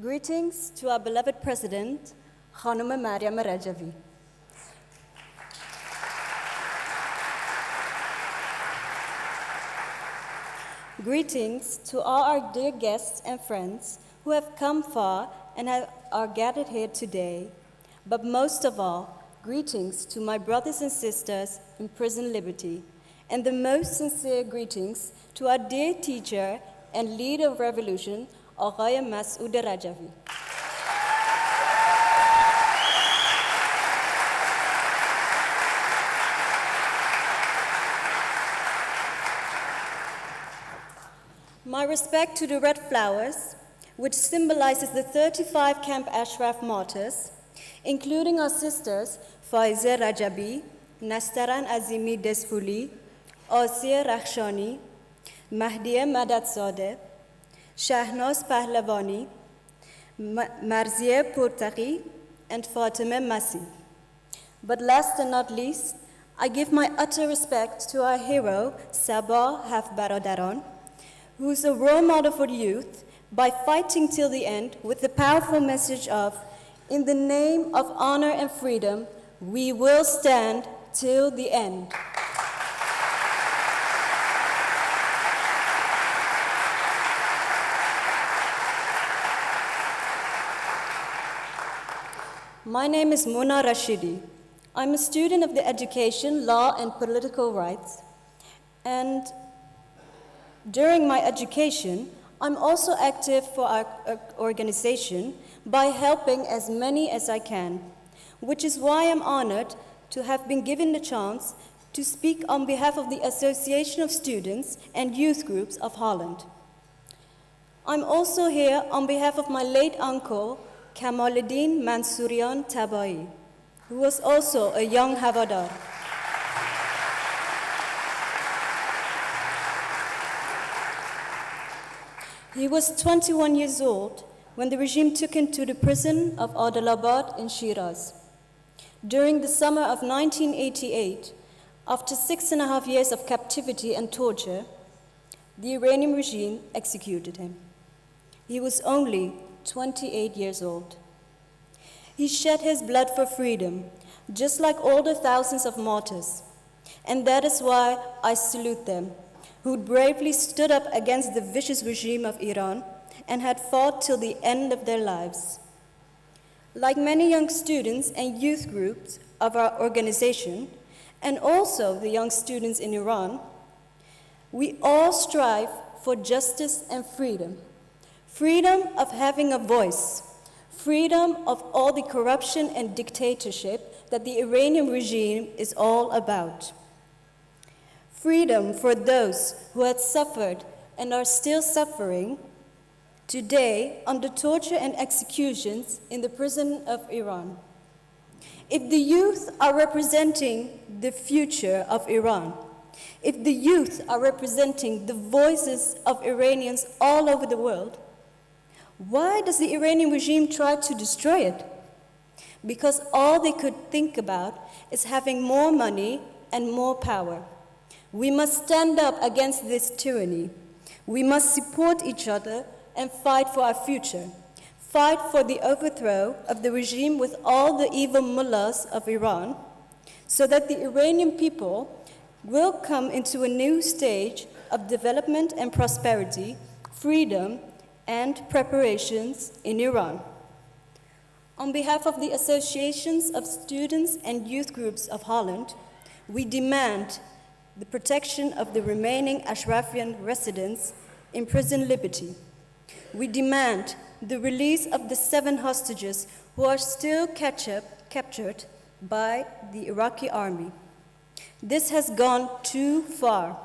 Greetings to our beloved President, Khanum Maryam Rajavi. Greetings to all our dear guests and friends who have come far and are gathered here today. But most of all, greetings to my brothers and sisters in prison liberty, and the most sincere greetings to our dear teacher and leader of revolution, Aghay Masood Rajavi. My respect to the red flowers, which symbolizes the 35 Camp Ashraf martyrs, including our sisters Faiza Rajabi, Nastaran Azimi Desfuli, Asiya Rakhshani, Mahdiya Madatzadeh, Shahnaz Pahlavani, Marziya Purtaqi, and Fatima Masi. But last and not least, I give my utter respect to our hero, Sabah Hafbaradaran, who is a role model for the youth by fighting till the end with the powerful message of, in the name of honor and freedom, we will stand till the end. My name is Mona Rashidi. I'm a student of the education, law, and political rights. And during my education, I'm also active for our organization by helping as many as I can, which is why I'm honored to have been given the chance to speak on behalf of the Association of Students and Youth Groups of Holland. I'm also here on behalf of my late uncle, Kamaluddin Mansourian Tabai, who was also a young Havadar. He was 21 years old when the regime took him to the prison of Adalabad in Shiraz. During the summer of 1988, after 6.5 years of captivity and torture, the Iranian regime executed him. He was only 28 years old. He shed his blood for freedom, just like all the thousands of martyrs. And that is why I salute them, who bravely stood up against the vicious regime of Iran and had fought till the end of their lives. Like many young students and youth groups of our organization, and also the young students in Iran, we all strive for justice and freedom. Freedom of having a voice, freedom of all the corruption and dictatorship that the Iranian regime is all about. Freedom for those who had suffered and are still suffering today under torture and executions in the prison of Iran. If the youth are representing the future of Iran, if the youth are representing the voices of Iranians all over the world, why does the Iranian regime try to destroy it? Because all they could think about is having more money and more power. We must stand up against this tyranny. We must support each other and fight for our future. Fight for the overthrow of the regime with all the evil mullahs of Iran, so that the Iranian people will come into a new stage of development and prosperity, freedom, and preparations in Iran. On behalf of the Associations of Students and Youth Groups of Holland, we demand the protection of the remaining Ashrafian residents in prison liberty. We demand the release of the 7 hostages who are still captured by the Iraqi army. This has gone too far.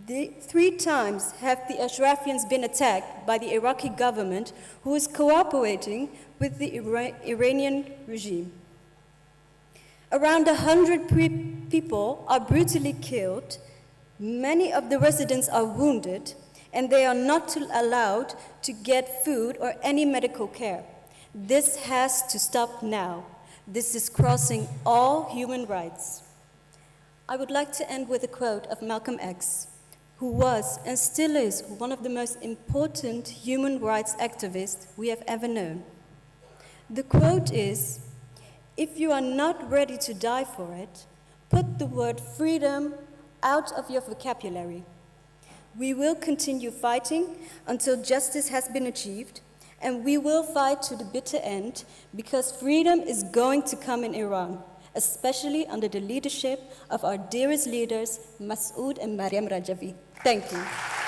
3 times have the Ashrafians been attacked by the Iraqi government, who is cooperating with the Iranian regime. Around 100 people are brutally killed, many of the residents are wounded, and they are not allowed to get food or any medical care. This has to stop now. This is crossing all human rights. I would like to end with a quote of Malcolm X, who was and still is one of the most important human rights activists we have ever known. The quote is, "If you are not ready to die for it, put the word freedom out of your vocabulary. We will continue fighting until justice has been achieved, and we will fight to the bitter end because freedom is going to come in Iran, especially under the leadership of our dearest leaders, Masoud and Mariam Rajavi." Thank you.